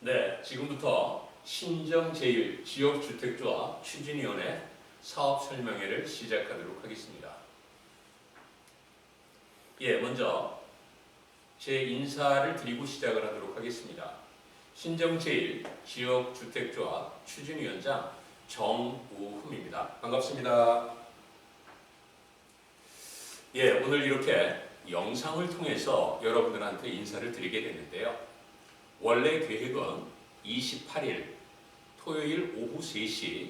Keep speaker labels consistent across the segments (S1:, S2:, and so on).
S1: 네, 지금부터 신정제일지역주택조합 추진위원회 사업설명회를 시작하도록 하겠습니다. 먼저 제 인사를 드리고 시작을 하도록 하겠습니다. 신정제일지역주택조합 추진위원장 정우흠입니다. 반갑습니다. 오늘 이렇게 영상을 통해서 여러분들한테 인사를 드리게 됐는데요. 원래 계획은 28일 토요일 오후 3시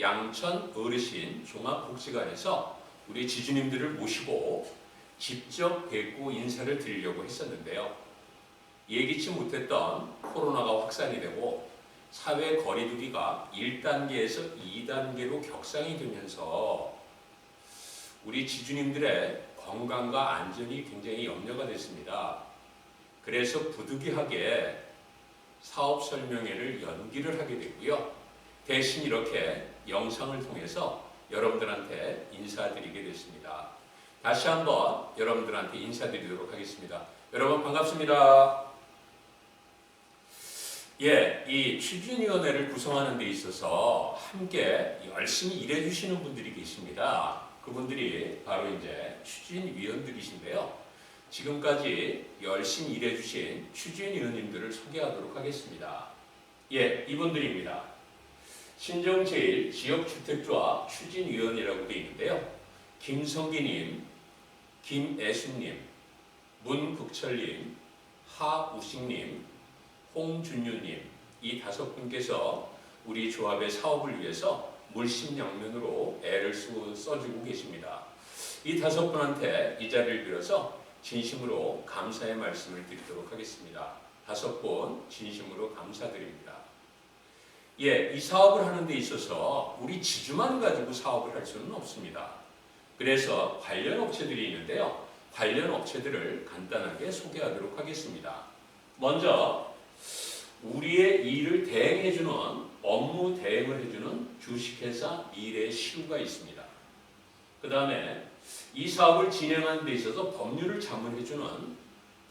S1: 양천 어르신 종합복지관에서 우리 지주님들을 모시고 직접 뵙고 인사를 드리려고 했었는데요. 예기치 못했던 코로나가 확산이 되고 사회 거리두기가 1단계에서 2단계로 격상이 되면서 우리 지주님들의 건강과 안전이 굉장히 염려가 됐습니다. 그래서 부득이하게 사업 설명회를 연기를 하게 됐고요. 대신 이렇게 영상을 통해서 여러분들한테 인사드리게 됐습니다. 다시 한번 여러분들한테 인사드리도록 하겠습니다. 여러분 반갑습니다. 이 추진위원회를 구성하는 데 있어서 함께 열심히 일해주시는 분들이 계십니다. 그분들이 바로 이제 추진위원들이신데요. 지금까지 열심히 일해주신 추진위원님들을 소개하도록 하겠습니다. 이분들입니다. 신정제일지역주택조합 추진위원이라고 되어 있는데요. 김성기님, 김애순님, 문국철님, 하우식님, 홍준유님 이 5분께서 우리 조합의 사업을 위해서 물심양면으로 애를 써주고 계십니다. 이 5분한테 이 자리를 빌어서 진심으로 감사의 말씀을 드리도록 하겠습니다. 5분 진심으로 감사드립니다. 이 사업을 하는 데 있어서 우리 지주만 가지고 사업을 할 수는 없습니다. 그래서 관련 업체들이 있는데요. 관련 업체들을 간단하게 소개하도록 하겠습니다. 먼저 우리의 일을 대행해주는 업무 대행을 해주는 주식회사 미래시우가 있습니다. 그 다음에 이 사업을 진행하는 데 있어서 법률을 자문해주는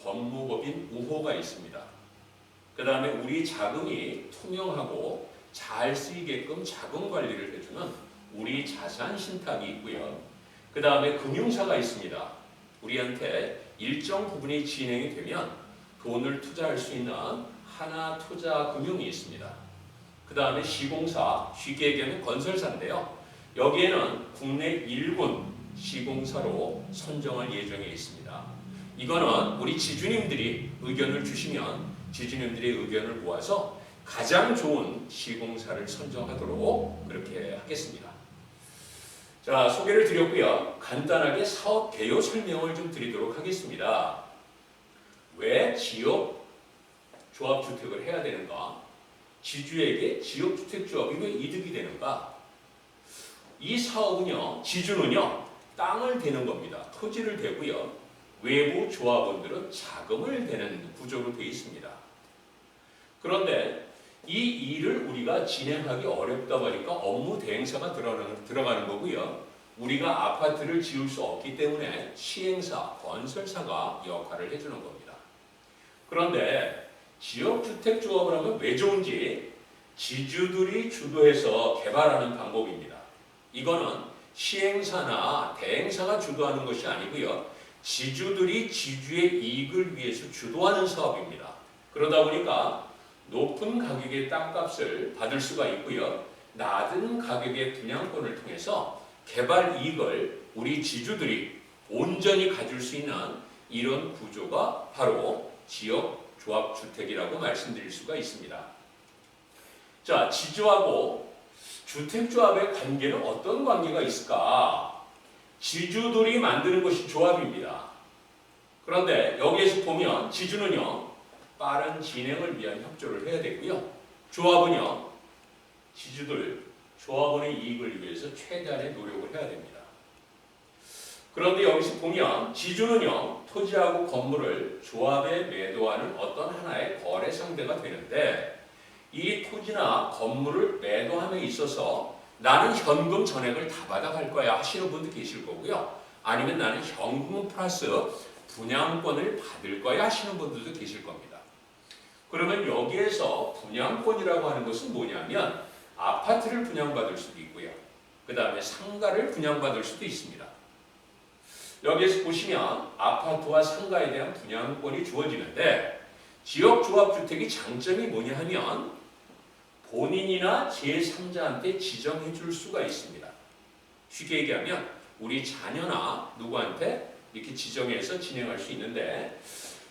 S1: 법무법인 우호가 있습니다. 그 다음에 우리 자금이 투명하고 잘 쓰이게끔 자금 관리를 해주는 우리 자산신탁이 있고요. 그 다음에 금융사가 있습니다. 우리한테 일정 부분이 진행이 되면 돈을 투자할 수 있는 하나투자금융이 있습니다. 그 다음에 시공사, 쉽게 얘기하면 건설사인데요. 여기에는 국내 1군 시공사로 선정할 예정에 있습니다. 이거는 우리 지주님들이 의견을 주시면 지주님들의 의견을 모아서 가장 좋은 시공사를 선정하도록 그렇게 하겠습니다. 자, 소개를 드렸고요. 간단하게 사업 개요 설명을 좀 드리도록 하겠습니다. 왜 지역 조합주택을 해야 되는가? 지주에게 지역주택조합이 왜 이득이 되는가? 이 사업은요, 지주는요, 땅을 대는 겁니다. 토지를 대고요. 외부 조합원들은 자금을 대는 구조로 되어 있습니다. 그런데 이 일을 우리가 진행하기 어렵다 보니까 업무 대행사가 들어가는 거고요. 우리가 아파트를 지을 수 없기 때문에 시행사, 건설사가 역할을 해주는 겁니다. 그런데 지역주택조합을 하면 왜 좋은지 지주들이 주도해서 개발하는 방법입니다. 이거는 시행사나 대행사가 주도하는 것이 아니고요. 지주들이 지주의 이익을 위해서 주도하는 사업입니다. 그러다 보니까 높은 가격의 땅값을 받을 수가 있고요. 낮은 가격의 분양권을 통해서 개발 이익을 우리 지주들이 온전히 가질 수 있는 이런 구조가 바로 지역조합주택이라고 말씀드릴 수가 있습니다. 자, 지주하고 주택조합의 관계는 어떤 관계가 있을까? 지주들이 만드는 것이 조합입니다. 그런데 여기에서 보면 지주는요, 빠른 진행을 위한 협조를 해야 되고요. 조합은요, 조합원의 이익을 위해서 최대한의 노력을 해야 됩니다. 그런데 여기서 보면 지주는요, 토지하고 건물을 조합에 매도하는 어떤 하나의 거래 상대가 되는데 이 토지나 건물을 매도함에 있어서 나는 현금 전액을 다 받아갈 거야 하시는 분도 계실 거고요. 아니면 나는 현금 플러스 분양권을 받을 거야 하시는 분들도 계실 겁니다. 그러면 여기에서 분양권이라고 하는 것은 뭐냐면 아파트를 분양받을 수도 있고요. 그 다음에 상가를 분양받을 수도 있습니다. 여기에서 보시면 아파트와 상가에 대한 분양권이 주어지는데 지역조합주택의 장점이 뭐냐 하면 본인이나 제3자한테 지정해 줄 수가 있습니다. 쉽게 얘기하면 우리 자녀나 누구한테 이렇게 지정해서 진행할 수 있는데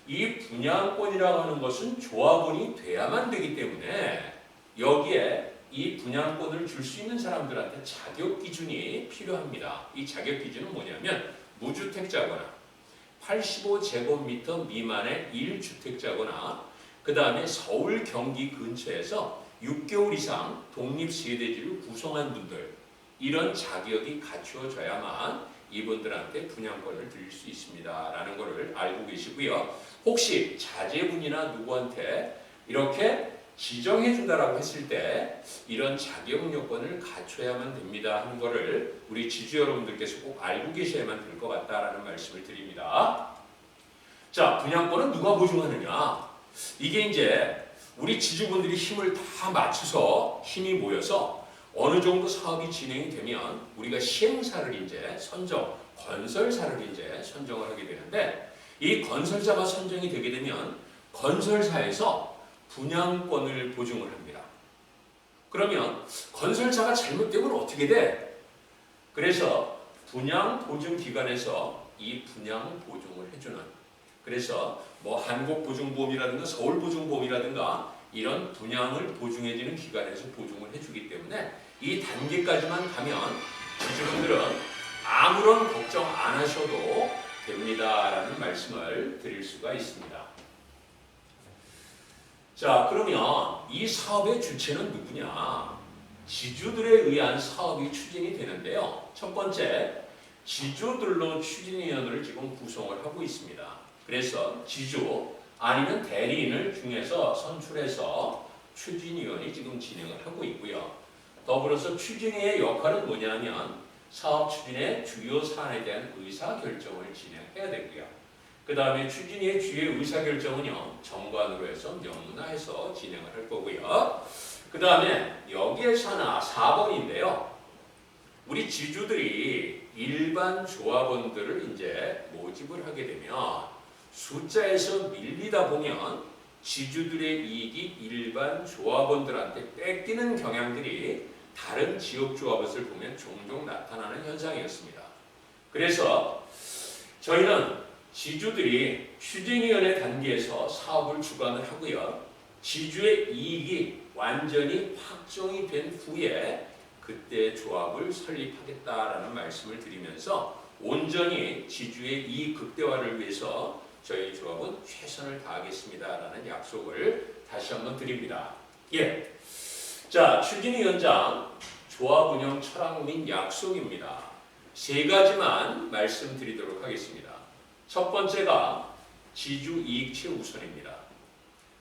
S1: 이 분양권이라고 하는 것은 조합원이 돼야만 되기 때문에 여기에 이 분양권을 줄 수 있는 사람들한테 자격 기준이 필요합니다. 이 자격 기준은 뭐냐면 무주택자거나 85제곱미터 미만의 1주택자거나 그 다음에 서울 경기 근처에서 6개월 이상 독립세대지를 구성한 분들 이런 자격이 갖추어져야만 이분들한테 분양권을 드릴 수 있습니다. 라는 것을 알고 계시고요. 혹시 자제분이나 누구한테 이렇게 지정해 준다라고 했을 때 이런 자격 요건을 갖춰야만 됩니다 하는 것을 우리 지주 여러분들께서 꼭 알고 계셔야만 될 것 같다라는 말씀을 드립니다. 자, 분양권은 누가 보증하느냐? 이게 이제 우리 지주분들이 힘을 다 맞춰서 힘이 모여서 어느 정도 사업이 진행이 되면 우리가 시행사를 이제 건설사를 이제 선정을 하게 되는데 이 건설사가 선정이 되게 되면 건설사에서 분양권을 보증을 합니다. 그러면 건설사가 잘못되면 어떻게 돼? 그래서 분양보증기관에서 이 분양보증을 해주는 그래서 뭐 한국보증보험이라든가 서울보증보험이라든가 이런 분양을 보증해주는 기관에서 보증을 해주기 때문에 이 단계까지만 가면 지주분들은 아무런 걱정 안 하셔도 됩니다라는 말씀을 드릴 수가 있습니다. 자, 그러면 이 사업의 주체는 누구냐? 지주들에 의한 사업이 추진이 되는데요. 첫 번째, 지주들로 추진위원회를 지금 구성을 하고 있습니다. 그래서 지주 아니면 대리인을 중에서 선출해서 추진위원이 지금 진행을 하고 있고요. 더불어서 추진위의 역할은 뭐냐면 사업 추진의 주요 사안에 대한 의사결정을 진행해야 되고요. 그 다음에 추진위의 주요 의사결정은요 정관으로 해서 명문화해서 진행을 할 거고요. 그 다음에 여기에서 하나 4번인데요. 우리 지주들이 일반 조합원들을 이제 모집을 하게 되면 숫자에서 밀리다 보면 지주들의 이익이 일반 조합원들한테 뺏기는 경향들이 다른 지역조합원을 보면 종종 나타나는 현상이었습니다. 그래서 저희는 지주들이 추진위원회 단계에서 사업을 주관을 하고요. 지주의 이익이 완전히 확정이 된 후에 그때 조합을 설립하겠다라는 말씀을 드리면서 온전히 지주의 이익 극대화를 위해서 저희 조합은 최선을 다하겠습니다라는 약속을 다시 한번 드립니다. 예. 자, 추진위원장 조합 운영 철학 및 약속입니다. 세 가지만 말씀드리도록 하겠습니다. 첫 번째가 지주 이익 최우선입니다.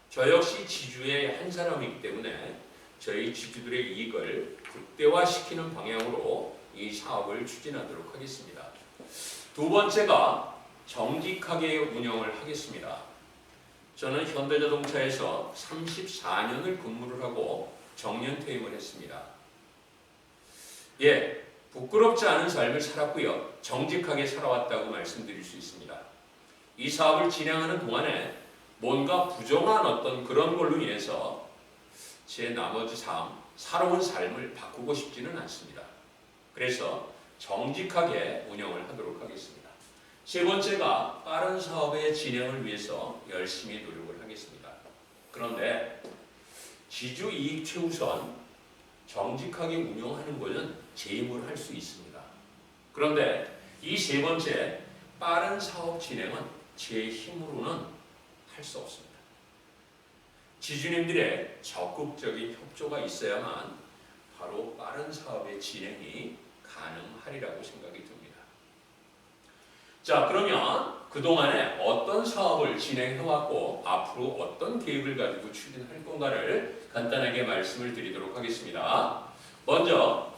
S1: 저 역시 지주의 한 사람이기 때문에 저희 지주들의 이익을 극대화시키는 방향으로 이 사업을 추진하도록 하겠습니다. 두 번째가 정직하게 운영을 하겠습니다. 저는 현대자동차에서 34년을 근무를 하고 정년퇴임을 했습니다. 예, 부끄럽지 않은 삶을 살았고요. 정직하게 살아왔다고 말씀드릴 수 있습니다. 이 사업을 진행하는 동안에 뭔가 부정한 어떤 그런 걸로 인해서 제 나머지 살아온 삶을 바꾸고 싶지는 않습니다. 그래서 정직하게 운영을 하도록 하겠습니다. 세 번째가 빠른 사업의 진행을 위해서 열심히 노력을 하겠습니다. 그런데 지주 이익 최우선 정직하게 운영하는 것은 제 힘으로 할 수 있습니다. 그런데 이 세 번째 빠른 사업 진행은 제 힘으로는 할 수 없습니다. 지주님들의 적극적인 협조가 있어야만 바로 빠른 사업의 진행이 가능하리라고 생각이 듭니다. 자, 그러면 그동안에 어떤 사업을 진행해왔고 앞으로 어떤 계획을 가지고 추진할 건가를 간단하게 말씀을 드리도록 하겠습니다. 먼저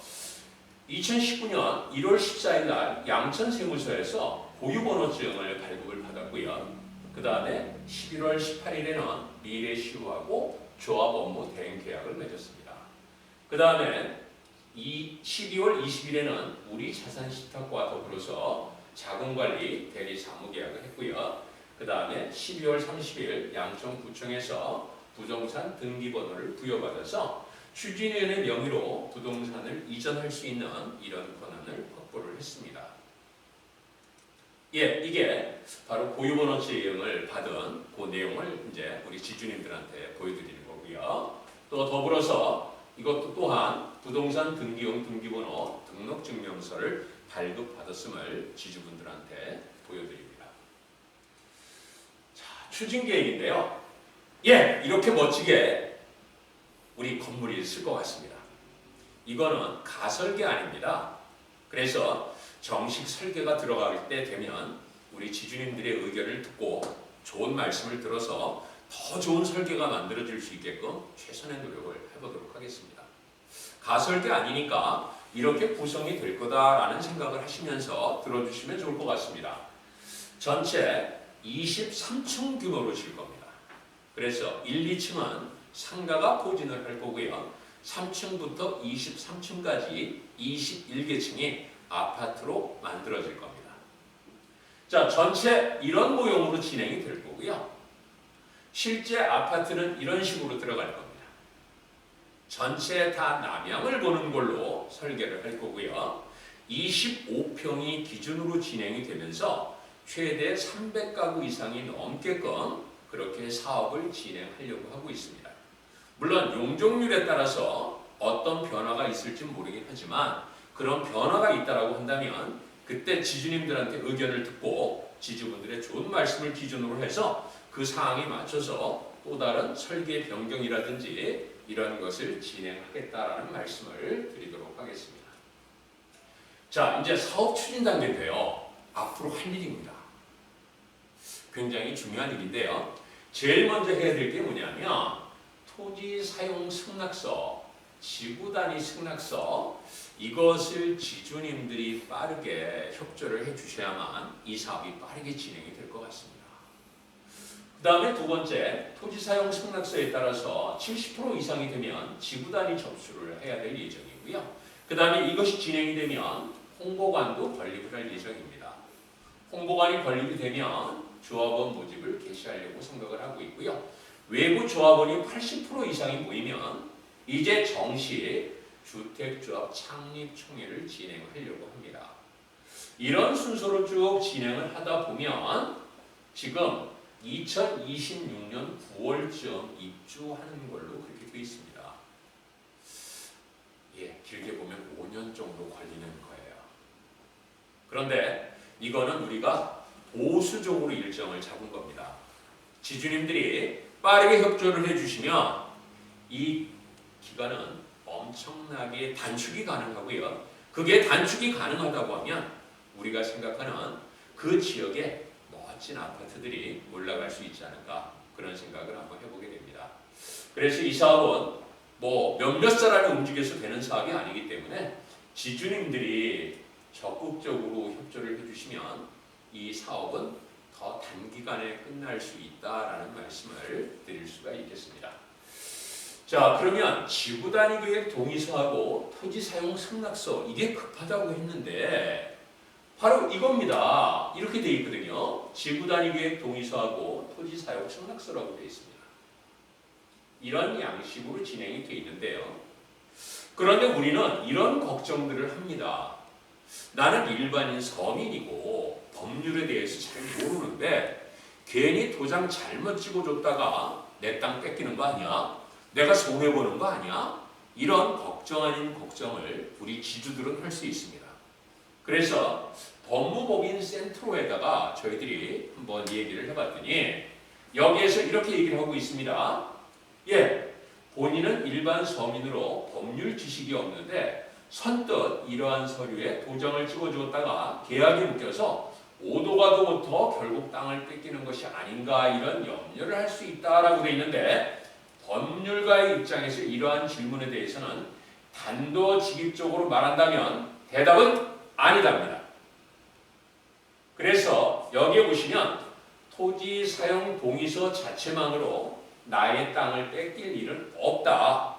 S1: 2019년 1월 14일 날 양천세무서에서 보유번호증을 발급을 받았고요. 그 다음에 11월 18일에는 미래시우하고 조합 업무 대행 계약을 맺었습니다. 그 다음에 12월 20일에는 우리 자산신탁과 더불어서 자금관리 대리 사무 계약을 했고요. 그 다음에 12월 30일 양천구청에서 부동산 등기번호를 부여받아서 추진위원회 명의로 부동산을 이전할 수 있는 이런 권한을 확보를 했습니다. 예, 이게 바로 고유번호 제형을 받은 그 내용을 이제 우리 지주님들한테 보여드리는 거고요. 또 더불어서 이것도 또한 부동산 등기용 등기번호 등록증명서를 발급받았음을 지주분들한테 보여드립니다. 자, 추진 계획인데요. 예, 이렇게 멋지게 우리 건물이 있을 것 같습니다. 이거는 가설계 아닙니다. 그래서 정식 설계가 들어갈 때 되면 우리 지주님들의 의견을 듣고 좋은 말씀을 들어서 더 좋은 설계가 만들어질 수 있게끔 최선의 노력을 해보도록 하겠습니다. 가설계 아니니까 이렇게 구성이 될 거다라는 생각을 하시면서 들어주시면 좋을 것 같습니다. 전체 23층 규모로 질 겁니다. 그래서 1, 2층은 상가가 포진을 할 거고요. 3층부터 23층까지 21개층이 아파트로 만들어질 겁니다. 자, 전체 이런 모형으로 진행이 될 거고요. 실제 아파트는 이런 식으로 들어갈 겁니다. 전체 다 남향을 보는 걸로 설계를 할 거고요. 25평이 기준으로 진행이 되면서 최대 300가구 이상이 넘게끔 그렇게 사업을 진행하려고 하고 있습니다. 물론 용적률에 따라서 어떤 변화가 있을지 모르긴 하지만 그런 변화가 있다라고 한다면 그때 지주님들한테 의견을 듣고 지주분들의 좋은 말씀을 기준으로 해서 그 사항에 맞춰서 또 다른 설계 변경이라든지 이런 것을 진행하겠다라는 말씀을 드리도록 하겠습니다. 자, 이제 사업 추진 단계인데요. 앞으로 할 일입니다. 굉장히 중요한 일인데요. 제일 먼저 해야 될 게 뭐냐면 토지 사용 승낙서, 지구 단위 승낙서 이것을 지주님들이 빠르게 협조를 해주셔야만 이 사업이 빠르게 진행이 될 것 같습니다. 그 다음에 두 번째, 토지 사용 승낙서에 따라서 70% 이상이 되면 지구 단위 접수를 해야 될 예정이고요. 그 다음에 이것이 진행이 되면 홍보관도 건립을 할 예정입니다. 홍보관이 건립이 되면 조합원 모집을 개시하려고 생각을 하고 있고요. 외부 조합원이 80% 이상이 모이면 이제 정시 주택조합 창립총회를 진행하려고 합니다. 이런 순서로 쭉 진행을 하다 보면 지금 2026년 9월쯤 입주하는 걸로 그렇게 되어 있습니다. 예, 길게 보면 5년 정도 걸리는 거예요. 그런데 이거는 우리가 보수적으로 일정을 잡은 겁니다. 지주님들이 빠르게 협조를 해주시면 이 기간은 엄청나게 단축이 가능하고요. 그게 단축이 가능하다고 하면 우리가 생각하는 그 지역에 멋진 아파트들이 올라갈 수 있지 않을까 그런 생각을 한번 해보게 됩니다. 그래서 이 사업은 뭐 몇몇 사람이 움직여서 되는 사업이 아니기 때문에 지주님들이 적극적으로 협조를 해주시면 이 사업은 더 단기간에 끝날 수 있다라는 말씀을 드릴 수가 있겠습니다. 자, 그러면 지구 단위 계획 동의서하고 토지 사용 승낙서 이게 급하다고 했는데 바로 이겁니다. 이렇게 되어 있거든요. 지구 단위 계획 동의서하고 토지 사용 승낙서라고 되어 있습니다. 이런 양식으로 진행이 되어 있는데요. 그런데 우리는 이런 걱정들을 합니다. 나는 일반인 서민이고 법률에 대해서 잘 모르는데 괜히 도장 잘못 찍어줬다가 내 땅 뺏기는 거 아니야? 내가 손해보는 거 아니야? 이런 걱정 아닌 걱정을 우리 지주들은 할 수 있습니다. 그래서 법무법인 센트로에다가 저희들이 한번 얘기를 해봤더니 여기에서 이렇게 얘기를 하고 있습니다. 예, 본인은 일반 서민으로 법률 지식이 없는데 선뜻 이러한 서류에 도장을 찍어주었다가 계약이 묶여서 오도가도부터 결국 땅을 뺏기는 것이 아닌가 이런 염려를 할 수 있다라고 되어 있는데 법률가의 입장에서 이러한 질문에 대해서는 단도직입적으로 말한다면 대답은 아니답니다. 그래서 여기에 보시면 토지 사용 동의서 자체만으로 나의 땅을 뺏길 일은 없다.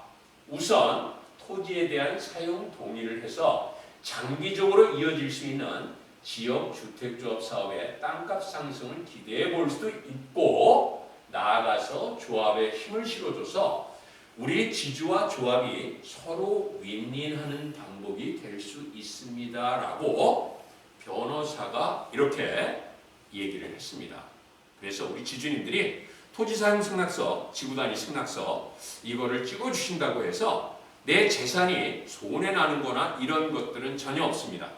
S1: 우선 토지에 대한 사용 동의를 해서 장기적으로 이어질 수 있는 지역 주택조합 사업의 땅값 상승을 기대해 볼 수도 있고, 나아가서 조합에 힘을 실어줘서 우리 지주와 조합이 서로 윈윈하는 방법이 될 수 있습니다라고 변호사가 이렇게 얘기를 했습니다. 그래서 우리 지주님들이 토지사용 승낙서, 지구단위 승낙서 이거를 찍어주신다고 해서 내 재산이 손해나는 거나 이런 것들은 전혀 없습니다.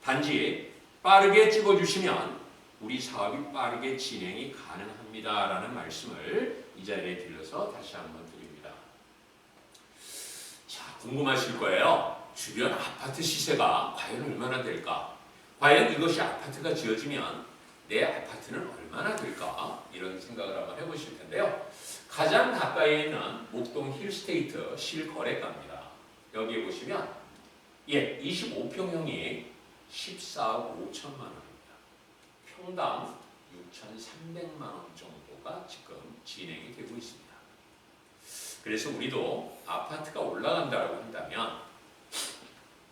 S1: 단지 빠르게 찍어주시면 우리 사업이 빠르게 진행이 가능합니다라는 말씀을 이 자리에 들려서 다시 한번 드립니다. 자, 궁금하실 거예요. 주변 아파트 시세가 과연 얼마나 될까? 과연 이것이 아파트가 지어지면 내 아파트는 얼마나 될까? 이런 생각을 한번 해보실 텐데요. 가장 가까이에 있는 목동 힐스테이트 실거래가입니다. 여기에 보시면 25평형이 14억 5천만 원입니다. 평당 6,300만 원 정도가 지금 진행이 되고 있습니다. 그래서 우리도 아파트가 올라간다고 한다면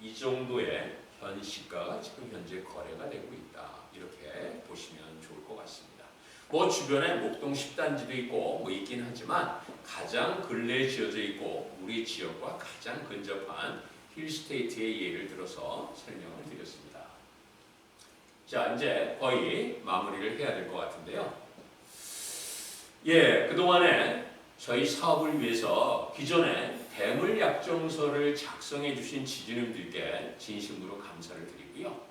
S1: 이 정도의 현 시가가 지금 현재 거래가 되고 있다. 이렇게 보시면 좋을 것 같습니다. 뭐 주변에 목동 10단지도 있고 뭐 있긴 하지만 가장 근래에 지어져 있고 우리 지역과 가장 근접한 힐스테이트의 예를 들어서 설명을 드렸습니다. 자, 이제 거의 마무리를 해야 될 것 같은데요. 그동안에 저희 사업을 위해서 기존에 대물 약정서를 작성해 주신 지주님들께 진심으로 감사를 드리고요.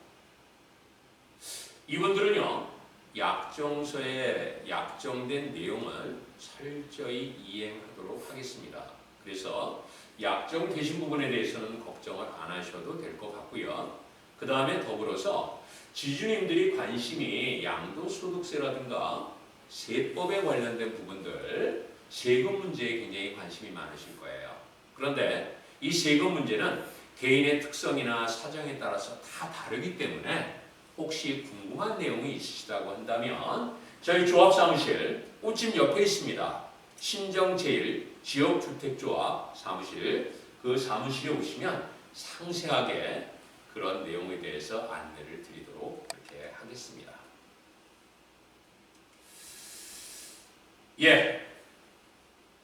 S1: 이분들은요, 약정서에 약정된 내용을 철저히 이행하도록 하겠습니다. 그래서 약정되신 부분에 대해서는 걱정을 안 하셔도 될 것 같고요. 그 다음에 더불어서 지주님들이 관심이 양도소득세라든가 세법에 관련된 부분들, 세금 문제에 굉장히 관심이 많으실 거예요. 그런데 이 세금 문제는 개인의 특성이나 사정에 따라서 다 다르기 때문에 혹시 궁금한 내용이 있으시다고 한다면 저희 조합사무실 꽃집 옆에 있습니다. 신정제일 지역주택조합 사무실, 그 사무실에 오시면 상세하게 그런 내용에 대해서 안내를 드리도록 이렇게 하겠습니다.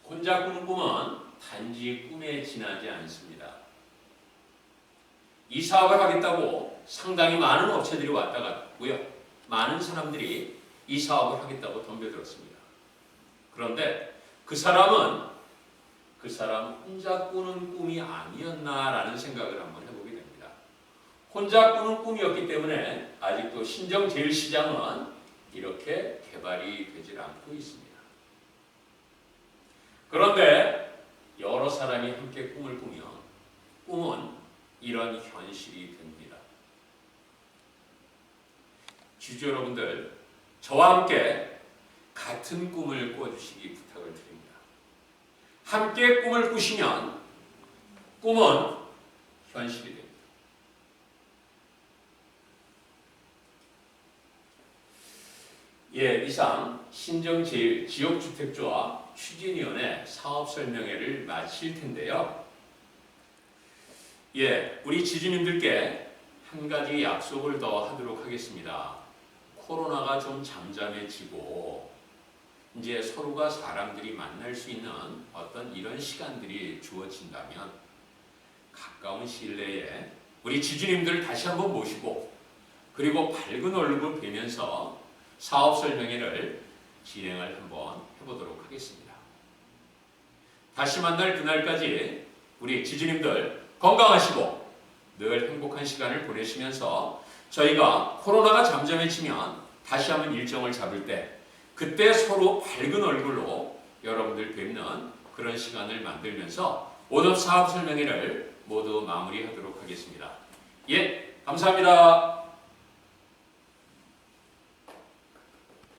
S1: 혼자 꾸는 꿈은 단지 꿈에 지나지 않습니다. 이 사업을 하겠다고 상당히 많은 업체들이 왔다 갔고요. 많은 사람들이 이 사업을 하겠다고 덤벼들었습니다. 그런데 그 사람 혼자 꾸는 꿈이 아니었나라는 생각을 한번 해보게 됩니다. 혼자 꾸는 꿈이었기 때문에 아직도 신정제일시장은 이렇게 개발이 되질 않고 있습니다. 그런데 여러 사람이 함께 꿈을 꾸면 꿈은 이런 현실이 됩니다. 지주 여러분들, 저와 함께 같은 꿈을 꿔주시기 부탁을 드립니다. 함께 꿈을 꾸시면 꿈은 현실이 됩니다. 이상 신정제일 지역주택조합 추진위원회 사업설명회를 마칠 텐데요. 우리 지주님들께 한 가지 약속을 더 하도록 하겠습니다. 코로나가 좀 잠잠해지고 이제 서로가 사람들이 만날 수 있는 어떤 이런 시간들이 주어진다면 가까운 시일 내에 우리 지주님들을 다시 한번 모시고 그리고 밝은 얼굴 뵈면서 사업 설명회를 진행을 한번 해보도록 하겠습니다. 다시 만날 그날까지 우리 지주님들 건강하시고 늘 행복한 시간을 보내시면서 저희가 코로나가 잠잠해지면 다시 한번 일정을 잡을 때 그때 서로 밝은 얼굴로 여러분들 뵙는 그런 시간을 만들면서 오늘 사업 설명회를 모두 마무리하도록 하겠습니다. 감사합니다.